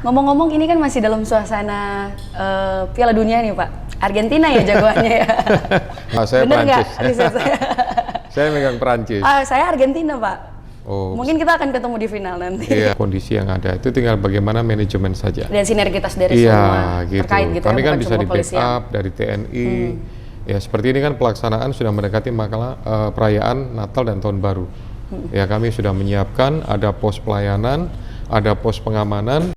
Ngomong-ngomong ini kan masih dalam suasana Piala Dunia nih Pak. Argentina ya jagoannya ya. Saya Bener nggak Prancis. riset saya? Saya megang Prancis. Saya Argentina Pak. Oh, Mungkin kita akan ketemu di final nanti. iya, kondisi yang ada itu tinggal bagaimana manajemen saja. Dan sinergitas dari Iya, semua gitu. terkait gitu Kami ya, kan bukan bisa cuma di kepolisian. backup dari TNI. Ya seperti ini kan pelaksanaan sudah mendekati perayaan Natal dan Tahun Baru. Ya kami sudah menyiapkan ada pos pelayanan, ada pos pengamanan.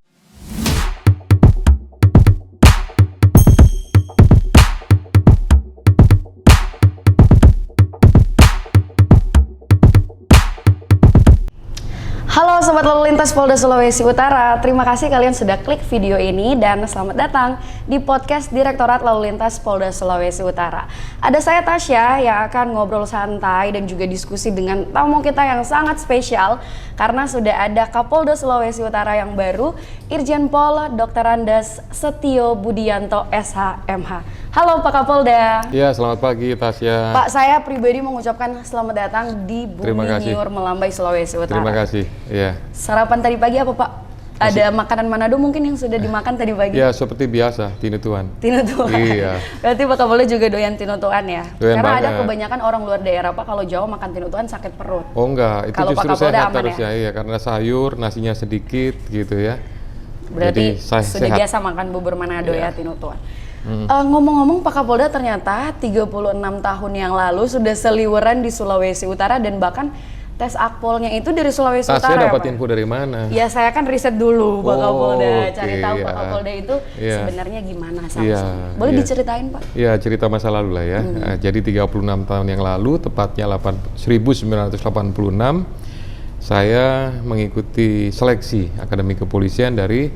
Halo Sobat Lalu Lintas Polda Sulawesi Utara, terima kasih kalian sudah klik video ini dan selamat datang di podcast Direktorat Lalu Lintas Polda Sulawesi Utara. Ada saya Tasya yang akan ngobrol santai dan juga diskusi dengan tamu kita yang sangat spesial karena sudah ada Kapolda Sulawesi Utara yang baru, Irjen Pol Dr. Andes Setio Budianto SH.MH. Halo Pak Kapolda. Ya selamat pagi Tasya. Pak, saya pribadi mengucapkan selamat datang di Terima Bumi kasih. Niur Melambai Sulawesi Utara. Terima kasih. Ya. Sarapan tadi pagi apa Pak? Ada makanan Manado mungkin yang sudah dimakan tadi pagi? Ya seperti biasa, tinutuan. Tinutuan. Iya. Berarti Pak Kapolda juga doyan tinutuan ya? Doyan Karena ada banget. kebanyakan orang luar daerah Pak, kalau Jawa makan tinutuan sakit perut. Oh enggak, itu Kalau Pak justru Kapolda sehat aman harusnya ya, karena sayur, nasinya sedikit gitu ya. Berarti Jadi, sudah sehat. biasa makan bubur Manado ya Iya. tinutuan. Ngomong-ngomong Pak Kapolda ternyata 36 tahun yang lalu sudah seliweran di Sulawesi Utara dan bahkan tes akpolnya itu dari Sulawesi Tasya Utara ya dapat Pak? info dari mana? Ya saya kan riset dulu Pak Oh, Kapolda, cari oke, tahu Pak ya. Kapolda itu Iya. sebenarnya gimana Iya, sama-sama. Boleh iya. diceritain Pak? Ya cerita masa lalu lah ya. Jadi 36 tahun yang lalu, tepatnya 1986, saya mengikuti seleksi Akademi Kepolisian dari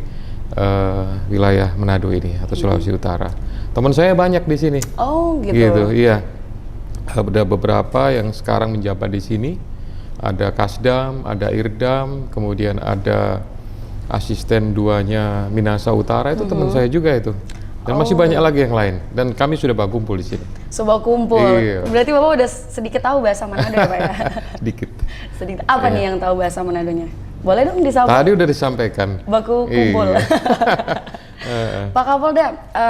wilayah Manado ini atau Sulawesi Utara. Teman saya banyak di sini. Oh gitu. Gitu, iya. Ada beberapa yang sekarang menjabat di sini. Ada Kasdam, ada Irdam, kemudian ada asisten duanya Minasa Utara, itu teman saya juga itu. Dan masih banyak lagi yang lain. Dan kami sudah berkumpul di sini. Sebuah kumpul. Iya. Berarti Bapak udah sedikit tahu bahasa Manado ya Pak ya? Dikit. Sedikit. Apa nih yang tahu bahasa Manadonya? Boleh dong disampaikan. Tadi udah disampaikan. Baku kumpul. Iya. Pak Kapolda,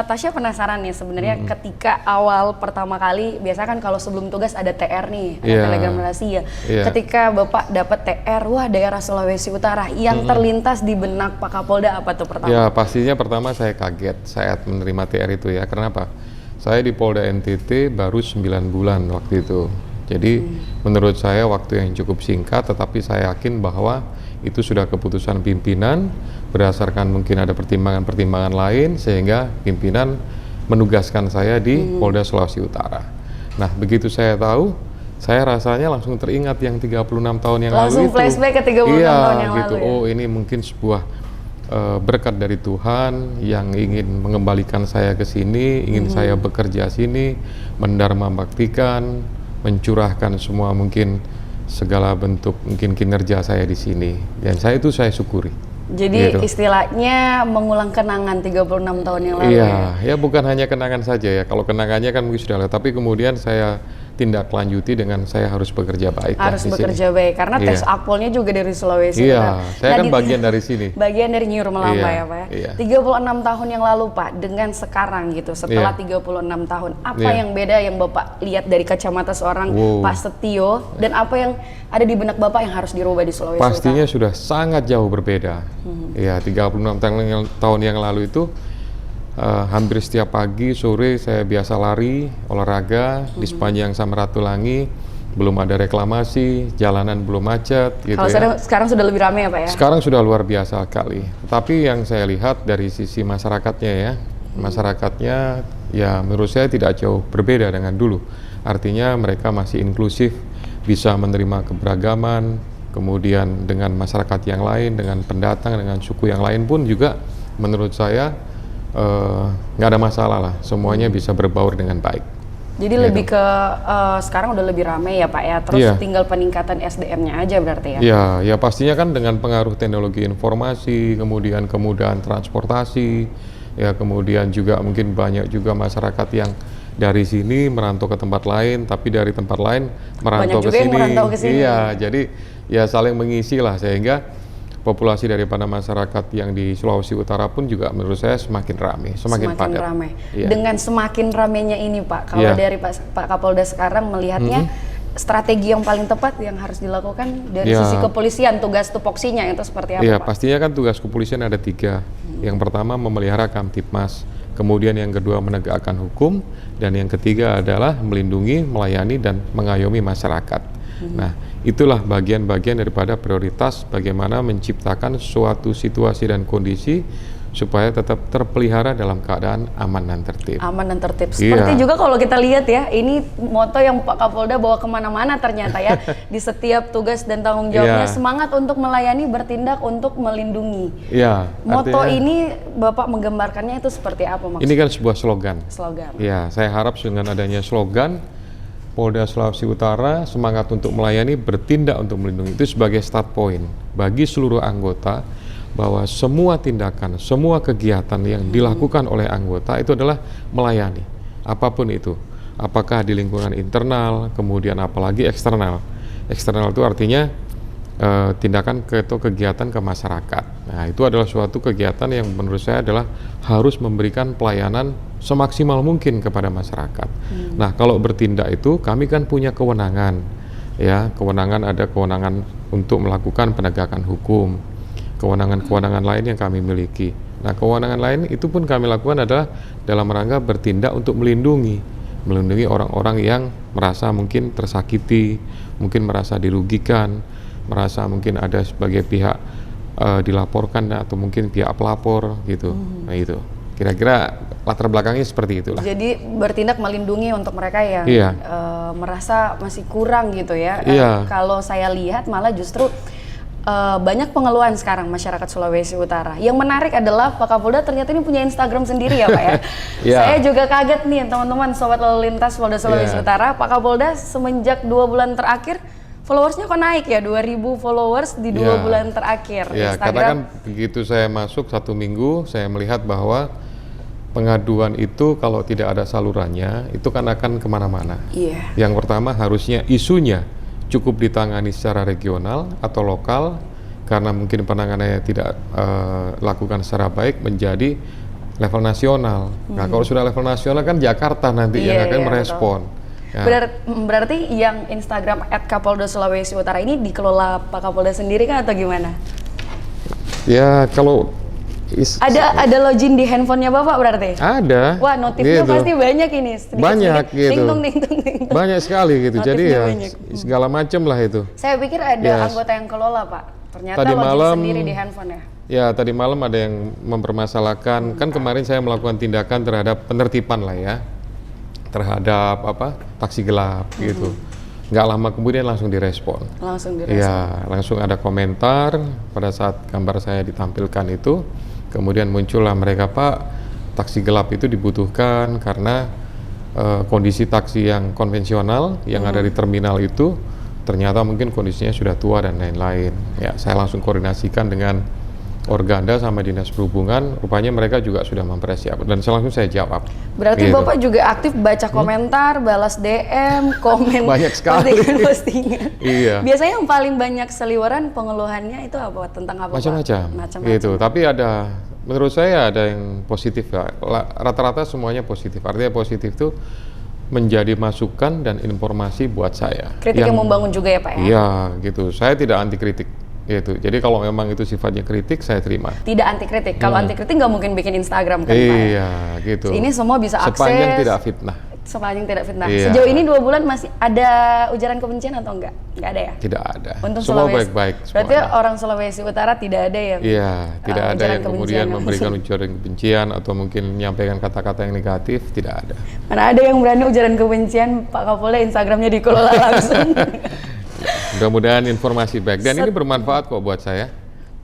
Tasya penasaran nih sebenarnya ketika awal pertama kali, biasa kan kalau sebelum tugas ada TR nih, ada Iya. telegram rahasia. Iya. Ketika Bapak dapat TR, wah daerah Sulawesi Utara, yang terlintas di benak Pak Kapolda apa tuh pertama? Ya pastinya pertama saya kaget saat menerima TR itu ya. Kenapa? Saya di Polda NTT baru 9 bulan waktu itu. Jadi menurut saya waktu yang cukup singkat, tetapi saya yakin bahwa itu sudah keputusan pimpinan berdasarkan mungkin ada pertimbangan-pertimbangan lain sehingga pimpinan menugaskan saya di Polda Sulawesi Utara. Nah, begitu saya tahu, saya rasanya langsung teringat yang 36 tahun yang Langsung lalu itu. flashback ke 36 Iya, tahun yang gitu. lalu ya? Oh, ini mungkin sebuah berkat dari Tuhan yang ingin mengembalikan saya ke sini, ingin saya bekerja sini, mendharma baktikan, mencurahkan semua mungkin segala bentuk mungkin kinerja saya di sini, dan saya syukuri. Jadi Gitu. istilahnya mengulang kenangan 36 tahun yang lalu. Iya, ya bukan hanya kenangan saja ya. Kalau kenangannya kan mungkin sudah, tapi kemudian saya tindak lanjuti dengan saya harus bekerja baik. Harus di bekerja sini. baik karena tes Iya. akpolnya juga dari Sulawesi Iya, Utara. saya kan di- bagian dari sini. Bagian dari Niur Melambai Iya, ya Pak ya. iya. 36 tahun yang lalu Pak, dengan sekarang gitu setelah Iya. 36 tahun, apa Iya. yang beda yang Bapak lihat dari kacamata seorang Wow. Pak Setio dan apa yang ada di benak Bapak yang harus dirubah di Sulawesi Pastinya Utara? sudah sangat jauh berbeda. Ya, 36 tahun yang lalu itu hampir setiap pagi, sore saya biasa lari, olahraga di sepanjang Samratulangi. Belum ada reklamasi, jalanan belum macet gitu Kalau ya. sekarang sudah lebih ramai ya Pak ya? Sekarang sudah luar biasa sekali. Tapi yang saya lihat dari sisi masyarakatnya ya, masyarakatnya ya menurut saya tidak jauh berbeda dengan dulu. Artinya mereka masih inklusif, bisa menerima keberagaman, kemudian dengan masyarakat yang lain, dengan pendatang, dengan suku yang lain pun juga menurut saya nggak ada masalah lah. Semuanya bisa berbaur dengan baik. Jadi lebih ke sekarang udah lebih ramai ya Pak ya, terus Iya. tinggal peningkatan SDM-nya aja berarti ya? Ya, ya pastinya kan dengan pengaruh teknologi informasi, kemudian kemudahan transportasi, ya kemudian juga mungkin banyak juga masyarakat yang dari sini merantau ke tempat lain, tapi dari tempat lain merantau Banyak ke juga yang sini. merantau ke sini. Iya, jadi ya saling mengisi lah sehingga populasi daripada masyarakat yang di Sulawesi Utara pun juga menurut saya semakin ramai, semakin padat. Ramai. Iya. Dengan semakin ramainya ini Pak, kalau Iya. dari Pak Kapolda sekarang melihatnya strategi yang paling tepat yang harus dilakukan dari Iya. sisi kepolisian, tugas tupoksinya itu seperti apa Iya, Pak? pastinya kan tugas kepolisian ada 3. Yang pertama memelihara Kamtipmas, kemudian yang kedua menegakkan hukum, dan yang ketiga adalah melindungi, melayani, dan mengayomi masyarakat. Nah, itulah bagian-bagian daripada prioritas bagaimana menciptakan suatu situasi dan kondisi supaya tetap terpelihara dalam keadaan aman dan tertib. Aman dan tertib. Seperti Iya. juga kalau kita lihat ya, ini moto yang Pak Kapolda bawa kemana-mana ternyata ya. Di setiap tugas dan tanggung jawabnya, Iya. semangat untuk melayani, bertindak untuk melindungi. Iya, Moto artinya ini Bapak menggambarkannya itu seperti apa maksudnya? ini kan sebuah slogan. Slogan. Ya, saya harap dengan adanya slogan Polda Sulawesi Utara semangat untuk melayani, bertindak untuk melindungi, itu sebagai start point bagi seluruh anggota bahwa semua tindakan, semua kegiatan yang dilakukan oleh anggota itu adalah melayani, apapun itu. Apakah di lingkungan internal, kemudian apalagi eksternal. Eksternal itu artinya tindakan atau kegiatan ke masyarakat. Nah, itu adalah suatu kegiatan yang menurut saya adalah harus memberikan pelayanan semaksimal mungkin kepada masyarakat. Nah, kalau bertindak itu kami kan punya kewenangan, ya, ada kewenangan untuk melakukan penegakan hukum, kewenangan-kewenangan lain yang kami miliki. Nah, kewenangan lain itu pun kami lakukan adalah dalam rangka bertindak untuk melindungi orang-orang yang merasa mungkin tersakiti, mungkin merasa dirugikan, merasa mungkin ada sebagai pihak dilaporkan atau mungkin pihak pelapor gitu. Nah, itu kira-kira latar belakangnya seperti itulah. Jadi bertindak melindungi untuk mereka yang Iya. merasa masih kurang gitu ya. Iya. Kalau saya lihat malah justru banyak pengeluhan sekarang masyarakat Sulawesi Utara. Yang menarik adalah Pak Kapolda ternyata ini punya Instagram sendiri ya Pak ya. Iya. Saya juga kaget nih teman-teman Sobat Lalu Lintas Polda Sulawesi Iya. Utara. Pak Kapolda semenjak 2 bulan terakhir followersnya kok naik ya, 2.000 followers di 2 Iya. bulan terakhir. Ya, karena kan begitu saya masuk 1 minggu, saya melihat bahwa pengaduan itu kalau tidak ada salurannya, itu kan akan kemana-mana. Iya. Yang pertama harusnya isunya cukup ditangani secara regional atau lokal, karena mungkin penanganannya tidak lakukan secara baik, menjadi level nasional. Nah, kalau sudah level nasional kan Jakarta nanti yang akan merespon. Ya. Berarti yang Instagram @Kapolda Sulawesi Utara ini dikelola Pak Kapolda sendiri kan atau gimana? Ya, kalau Ada login di handphonenya Bapak berarti? ada. Wah, notifnya gitu. pasti banyak ini. Banyak gitu. Ting-tung, ting-tung. Banyak sekali gitu. Notifnya Jadi ya banyak. segala macam lah itu. Saya pikir ada Yes. anggota yang kelola Pak. Ternyata Tadi login malam- sendiri di handphone ya. Ya, tadi malam ada yang mempermasalahkan, kan kemarin saya melakukan tindakan terhadap penertiban lah ya, terhadap taksi gelap gitu. Nggak lama kemudian langsung direspon. Langsung direspon. Ya, langsung ada komentar pada saat gambar saya ditampilkan itu, kemudian muncullah mereka, Pak, taksi gelap itu dibutuhkan karena kondisi taksi yang konvensional yang ada di terminal itu ternyata mungkin kondisinya sudah tua dan lain-lain. Ya, saya langsung koordinasikan dengan Organda sama Dinas Perhubungan, rupanya mereka juga sudah mempersiapkan dan langsung saya jawab. Berarti Gitu. Bapak juga aktif baca komentar, balas DM, komen, Banyak sekali. postingan. Iya. Biasanya yang paling banyak seliweran pengeluhannya itu apa? Tentang apa Pak? Macam-macam. Macam-macam. Gitu. Tapi ada, menurut saya ada yang positif ya. Rata-rata semuanya positif. Artinya positif itu menjadi masukan dan informasi buat saya. Kritik yang membangun juga ya Pak ya? Iya, gitu. Saya tidak anti kritik. Gitu. Jadi kalau memang itu sifatnya kritik, saya terima. Tidak anti kritik. Kalau anti kritik nggak mungkin bikin Instagram kan Pak ya? Iya, gitu. Ini semua bisa akses. Sepanjang tidak fitnah. Sepanjang tidak fitnah. Iya. Sejauh ini 2 bulan masih ada ujaran kebencian atau enggak? Enggak ada ya? Tidak ada. Untuk Semua Sulawesi. baik-baik. Berarti semuanya. orang Sulawesi Utara tidak ada yang Iya, tidak ada ujaran yang kemudian kebencian memberikan langsung. ujaran kebencian atau mungkin menyampaikan kata-kata yang negatif, tidak ada. Mana ada yang berani ujaran kebencian Pak Kapolda Instagramnya dikelola langsung. Mudah-mudahan informasi baik dan ini bermanfaat kok buat saya,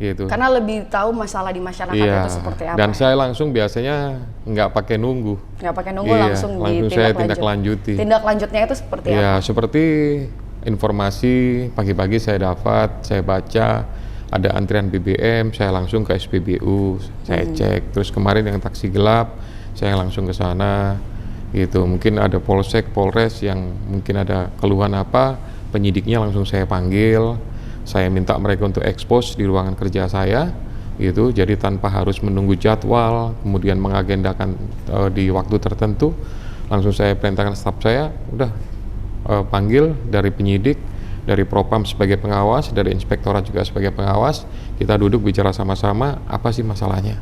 gitu. Karena lebih tahu masalah di masyarakat Iya. itu seperti apa. Dan saya langsung biasanya nggak pakai nunggu. Nggak pakai nunggu, Iya, langsung saya tindak lanjuti. Tindak lanjutnya itu seperti apa? Ya, seperti informasi pagi-pagi saya dapat, saya baca ada antrian BBM, saya langsung ke SPBU, saya cek. Terus kemarin yang taksi gelap, saya langsung ke sana. Gitu. Mungkin ada Polsek, Polres yang mungkin ada keluhan apa, penyidiknya langsung saya panggil. Saya minta mereka untuk expose di ruangan kerja saya, gitu. Jadi tanpa harus menunggu jadwal, kemudian mengagendakan di waktu tertentu, langsung saya perintahkan staf saya, udah panggil dari penyidik, dari Propam sebagai pengawas, dari inspektorat juga sebagai pengawas, kita duduk bicara sama-sama apa sih masalahnya.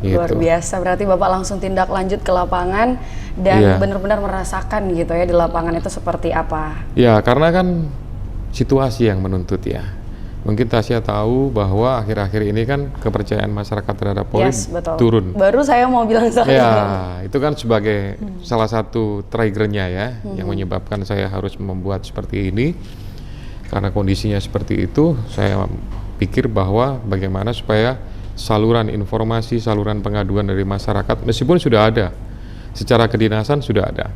Luar Gitu. biasa, berarti Bapak langsung tindak lanjut ke lapangan dan Iya. benar-benar merasakan gitu ya di lapangan itu seperti apa. Ya, karena kan situasi yang menuntut ya. Mungkin Tasya tahu bahwa akhir-akhir ini kan kepercayaan masyarakat terhadap Polri Betul. turun. Baru saya mau bilang soal Ya, ini. itu kan sebagai salah satu triggernya ya, yang menyebabkan saya harus membuat seperti ini. Karena kondisinya seperti itu, saya pikir bahwa bagaimana supaya saluran informasi, saluran pengaduan dari masyarakat, meskipun sudah ada, secara kedinasan sudah ada.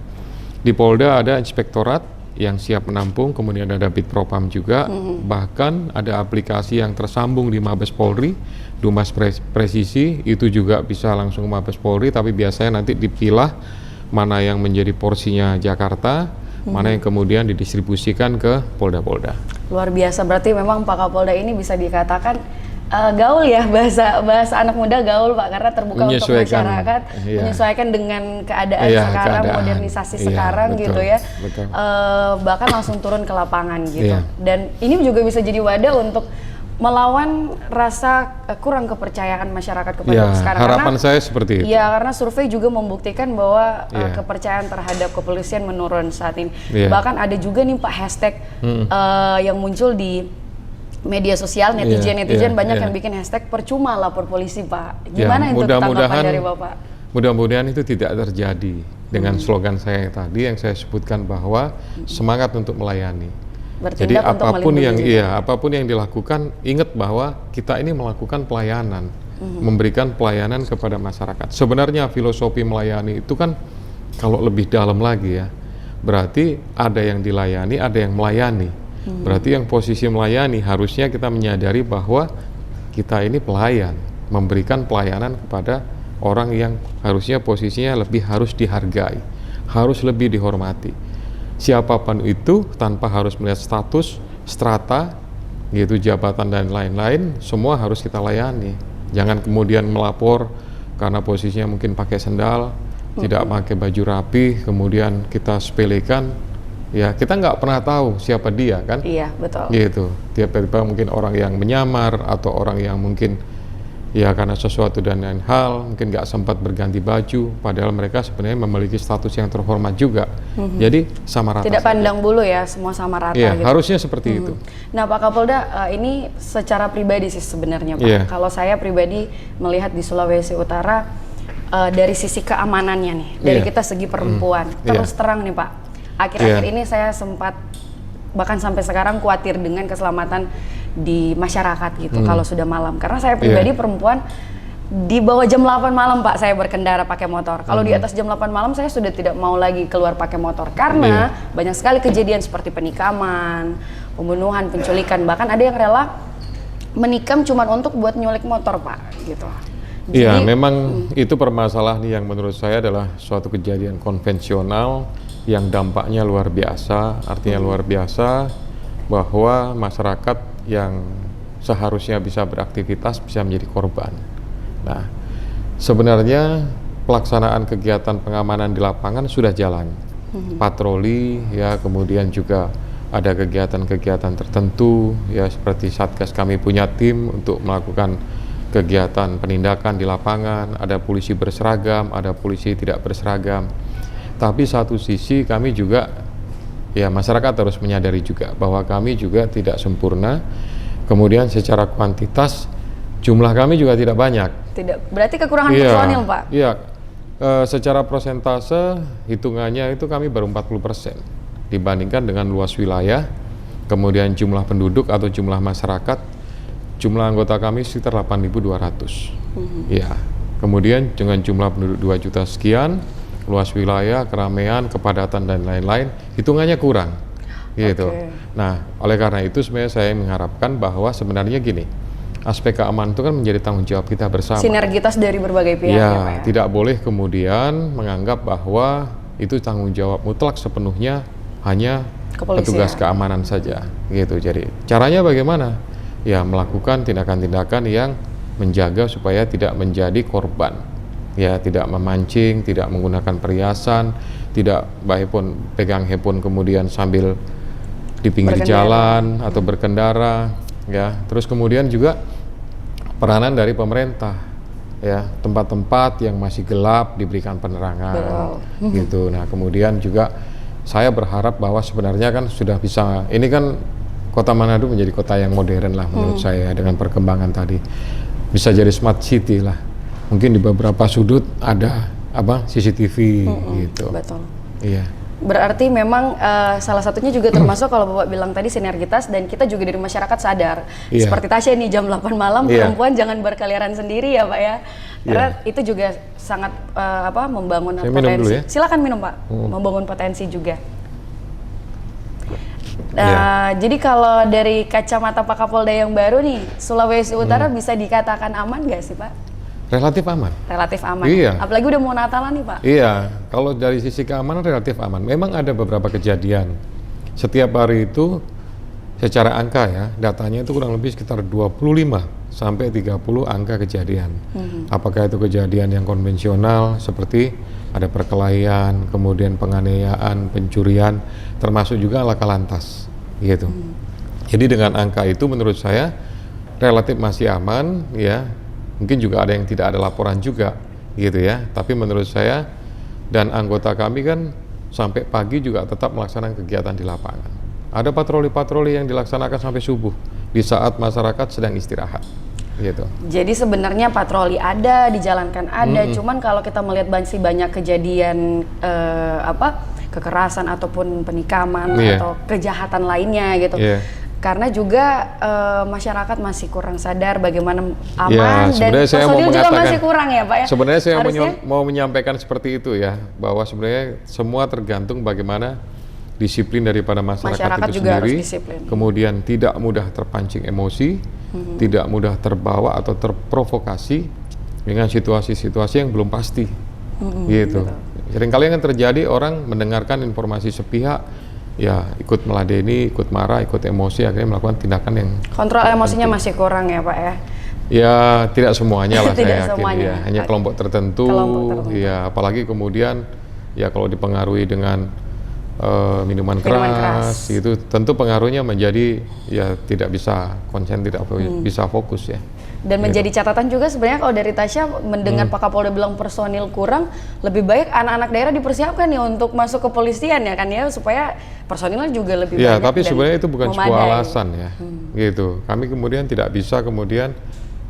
Di Polda ada inspektorat yang siap menampung, kemudian ada Bid Propam juga, bahkan ada aplikasi yang tersambung di Mabes Polri, Dumas Presisi, itu juga bisa langsung ke Mabes Polri, tapi biasanya nanti dipilah mana yang menjadi porsinya Jakarta, mana yang kemudian didistribusikan ke Polda-Polda. Luar biasa, berarti memang Pak Kapolda ini bisa dikatakan gaul ya, bahasa anak muda gaul Pak, karena terbuka untuk Menyesuaikan, masyarakat, iya. menyesuaikan dengan keadaan Iya, sekarang, keadaan. modernisasi Iya, sekarang betul, gitu ya, betul. bahkan langsung turun ke lapangan gitu. Iya. Dan ini juga bisa jadi wadah untuk melawan rasa kurang kepercayaan masyarakat kepada Ya, sekarang. harapan Karena saya seperti itu. ya, karena survei juga membuktikan bahwa Iya. kepercayaan terhadap kepolisian menurun saat ini. Iya. Bahkan ada juga nih Pak hashtag yang muncul di media sosial, netizen Iya, banyak iya. yang bikin hashtag percuma lapor polisi Pak. Gimana Ya, itu tanggapan mudah-mudahan dari Bapak? Mudah-mudahan itu tidak terjadi dengan slogan saya yang tadi yang saya sebutkan bahwa semangat untuk melayani. Bertindak Jadi untuk apapun melindungi yang juga. apapun yang dilakukan, ingat bahwa kita ini melakukan pelayanan, memberikan pelayanan kepada masyarakat. Sebenarnya filosofi melayani itu kan kalau lebih dalam lagi ya, berarti ada yang dilayani, ada yang melayani. Berarti yang posisi melayani harusnya kita menyadari bahwa kita ini pelayan, memberikan pelayanan kepada orang yang harusnya posisinya lebih harus dihargai, harus lebih dihormati. Siapapun itu tanpa harus melihat status, strata, yaitu jabatan dan lain-lain, semua harus kita layani. Jangan kemudian melapor karena posisinya mungkin pakai sendal, tidak pakai baju rapi, kemudian kita sepelekan. Ya, kita nggak pernah tahu siapa dia kan? Iya, betul. Gitu. Tiba-tiba mungkin orang yang menyamar atau orang yang mungkin ya karena sesuatu dan lain hal mungkin nggak sempat berganti baju, padahal mereka sebenarnya memiliki status yang terhormat juga. Jadi sama rata. Tidak saja. pandang bulu ya, semua sama rata Iya, gitu. harusnya seperti itu. Nah Pak Kapolda, ini secara pribadi sih sebenarnya Pak. Iya. Kalau saya pribadi melihat di Sulawesi Utara dari sisi keamanannya nih, dari Iya. kita segi perempuan, terus terang nih Pak. Akhir-akhir Iya. ini saya sempat bahkan sampai sekarang khawatir dengan keselamatan di masyarakat gitu kalau sudah malam. Karena saya pribadi perempuan di bawah jam 8 malam Pak saya berkendara pakai motor. Kalau di atas jam 8 malam saya sudah tidak mau lagi keluar pakai motor karena banyak sekali kejadian seperti penikaman, pembunuhan, penculikan, bahkan ada yang rela menikam cuma untuk buat nyulik motor Pak gitu. Iya, Jadi, memang itu permasalahan yang menurut saya adalah suatu kejadian konvensional yang dampaknya luar biasa, artinya luar biasa bahwa masyarakat yang seharusnya bisa beraktivitas bisa menjadi korban. Nah, sebenarnya pelaksanaan kegiatan pengamanan di lapangan sudah jalan, patroli ya, kemudian juga ada kegiatan-kegiatan tertentu ya, seperti Satgas kami punya tim untuk melakukan kegiatan penindakan di lapangan, ada polisi berseragam, ada polisi tidak berseragam. Tapi satu sisi kami juga, ya masyarakat harus menyadari juga bahwa kami juga tidak sempurna. Kemudian secara kuantitas jumlah kami juga tidak banyak. tidak berarti kekurangan personil Pak. Iya, secara persentase hitungannya itu kami baru 40% dibandingkan dengan luas wilayah. Kemudian jumlah penduduk atau jumlah masyarakat, jumlah anggota kami sekitar 8.200. Ya, kemudian dengan jumlah penduduk 2 juta sekian, luas wilayah, keramaian, kepadatan dan lain-lain, hitungannya kurang, gitu. Oke. Nah, oleh karena itu sebenarnya saya mengharapkan bahwa sebenarnya gini, aspek keamanan itu kan menjadi tanggung jawab kita bersama. Sinergitas dari berbagai pihak ya Pak ya. Tidak boleh kemudian menganggap bahwa itu tanggung jawab mutlak sepenuhnya hanya petugas keamanan saja, gitu. Jadi caranya bagaimana? Ya melakukan tindakan-tindakan yang menjaga supaya tidak menjadi korban. Ya tidak memancing, tidak menggunakan perhiasan, tidak baik pun pegang handphone kemudian sambil di pinggir jalan atau berkendara, ya. Terus kemudian juga peranan dari pemerintah, ya, tempat-tempat yang masih gelap diberikan penerangan, gitu. Nah kemudian juga saya berharap bahwa sebenarnya kan sudah bisa, ini kan Kota Manado menjadi kota yang modern lah menurut saya dengan perkembangan tadi, bisa jadi smart city lah. Mungkin di beberapa sudut ada CCTV gitu. Betul. Iya. Berarti memang salah satunya juga termasuk kalau Bapak bilang tadi sinergitas, dan kita juga dari masyarakat sadar. Seperti Tasya nih jam 8 malam perempuan jangan berkeliaran sendiri ya Pak ya. Karena itu juga sangat membangun saya potensi. Minum dulu ya. Silakan minum Pak. Membangun potensi juga. Jadi kalau dari kacamata Pak Kapolda yang baru nih, Sulawesi Utara bisa dikatakan aman nggak sih Pak? Relatif aman. Relatif aman. Iya. Apalagi udah mau Natalan nih Pak. Iya, kalau dari sisi keamanan relatif aman. Memang ada beberapa kejadian. Setiap hari itu secara angka ya, datanya itu kurang lebih sekitar 25 sampai 30 angka kejadian. Apakah itu kejadian yang konvensional seperti ada perkelahian, kemudian penganiayaan, pencurian, termasuk juga laka lantas, gitu. Jadi dengan angka itu menurut saya relatif masih aman, ya. Mungkin juga ada yang tidak ada laporan juga, gitu ya. Tapi menurut saya dan anggota kami kan sampai pagi juga tetap melaksanakan kegiatan di lapangan. Ada patroli-patroli yang dilaksanakan sampai subuh di saat masyarakat sedang istirahat, gitu. Jadi sebenarnya patroli ada, dijalankan ada, cuman kalau kita melihat masih banyak kejadian kekerasan ataupun penikaman atau kejahatan lainnya gitu. Karena juga masyarakat masih kurang sadar bagaimana aman, dan personil juga masih kurang ya Pak ya. Sebenarnya saya mau menyampaikan seperti itu ya, bahwa sebenarnya semua tergantung bagaimana disiplin daripada masyarakat itu juga sendiri, harus disiplin. Kemudian tidak mudah terpancing emosi, tidak mudah terbawa atau terprovokasi dengan situasi-situasi yang belum pasti, gitu. Seringkali yang terjadi orang mendengarkan informasi sepihak, ya ikut meladeni, ikut marah, ikut emosi, akhirnya melakukan tindakan yang kontrol emosinya masih kurang ya Pak ya. Ya tidak semuanya lah saya yakin semuanya. ya, hanya kelompok tertentu, ya apalagi kemudian ya kalau dipengaruhi dengan minuman keras itu tentu pengaruhnya menjadi ya tidak bisa konsen, tidak bisa fokus ya. Dan menjadi catatan juga sebenarnya kalau dari Tasya mendengar Pak Kapolda bilang personil kurang, lebih baik anak-anak daerah dipersiapkan ya untuk masuk kepolisian ya kan ya, supaya personilnya juga lebih banyak. Ya tapi sebenarnya itu bukan sebuah alasan ya, gitu. Kami kemudian tidak bisa kemudian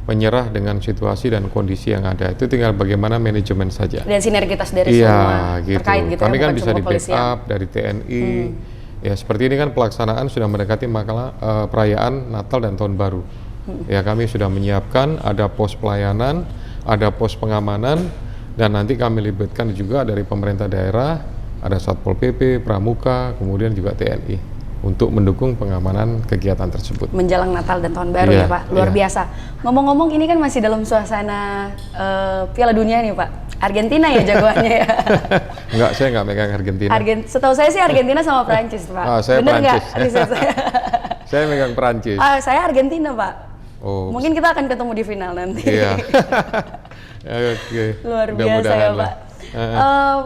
menyerah dengan situasi dan kondisi yang ada, itu tinggal bagaimana manajemen saja. Dan sinergitas dari semua gitu. Terkait gitu. Kami ya, kan bisa di backup dari TNI, ya seperti ini kan pelaksanaan sudah mendekati perayaan Natal dan Tahun Baru. Ya kami sudah menyiapkan, ada pos pelayanan, ada pos pengamanan, dan nanti kami libatkan juga dari pemerintah daerah, ada Satpol PP, Pramuka, kemudian juga TNI. Untuk mendukung pengamanan kegiatan tersebut. Menjelang Natal dan Tahun Baru ya Pak, luar biasa. Ngomong-ngomong ini kan masih dalam suasana Piala Dunia nih Pak. Argentina ya jagoannya ya? Enggak, saya nggak megang Argentina. Setahu saya sih Argentina sama Perancis Pak. Saya bener nggak? Saya megang Perancis. Saya Argentina Pak. Oh. Mungkin kita akan ketemu di final nanti. Iya. Oke. Luar biasa ya Pak.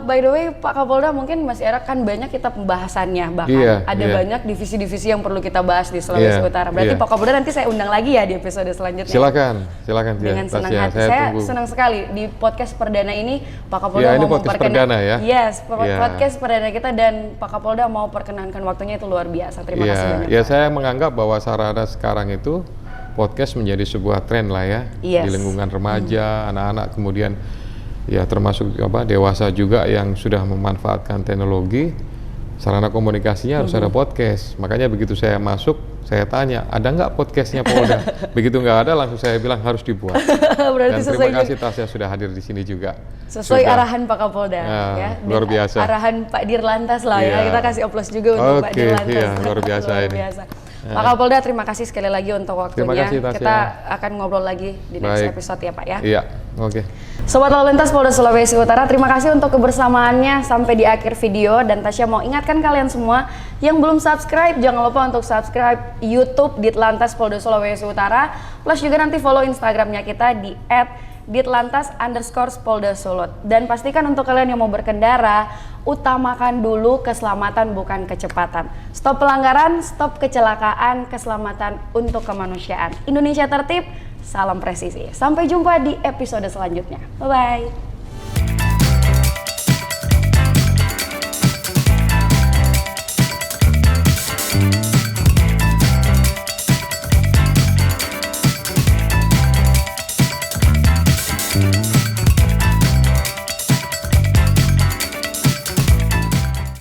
By the way Pak Kapolda, mungkin Mas Era kan banyak kita pembahasannya, bahkan ada banyak divisi-divisi yang perlu kita bahas di Sulawesi Utara. Berarti Pak Kapolda nanti saya undang lagi ya di episode selanjutnya. Silakan dengan senang hati. Saya senang sekali di podcast perdana ini Pak Kapolda mau memperkenalkan podcast perdana kita, dan Pak Kapolda mau perkenankan waktunya, itu luar biasa. Terima kasih banyak. Ya saya menganggap bahwa sarana sekarang itu podcast menjadi sebuah tren lah ya, di lingkungan remaja, anak-anak, kemudian ya termasuk dewasa juga yang sudah memanfaatkan teknologi, sarana komunikasinya harus ada podcast. Makanya begitu saya masuk, saya tanya, ada nggak podcastnya Polda? Begitu nggak ada, langsung saya bilang harus dibuat. Berarti dan terima kasih Tasya sudah hadir di sini juga. Sesuai arahan Pak Kapolda ya. Luar biasa. Arahan Pak Dirlantas lah ya. Kita kasih aplaus juga untuk Pak Dirlantas. Iya, luar biasa luar ini. Biasa. Pak Kapolda, terima kasih sekali lagi untuk waktunya. Terima kasih, Tasya. Kita akan ngobrol lagi di next episode ya Pak ya. Iya, oke. Sobat Lalu Lintas Polda Sulawesi Utara, terima kasih untuk kebersamaannya sampai di akhir video. Dan Tasya mau ingatkan kalian semua yang belum subscribe, jangan lupa untuk subscribe YouTube Ditlantas Polda Sulawesi Utara. Plus juga nanti follow Instagramnya kita di @ditlantas_polda-sulut. Dan pastikan untuk kalian yang mau berkendara, utamakan dulu keselamatan bukan kecepatan. Stop pelanggaran, stop kecelakaan, keselamatan untuk kemanusiaan. Indonesia tertib, salam presisi. Sampai jumpa di episode selanjutnya. Bye-bye.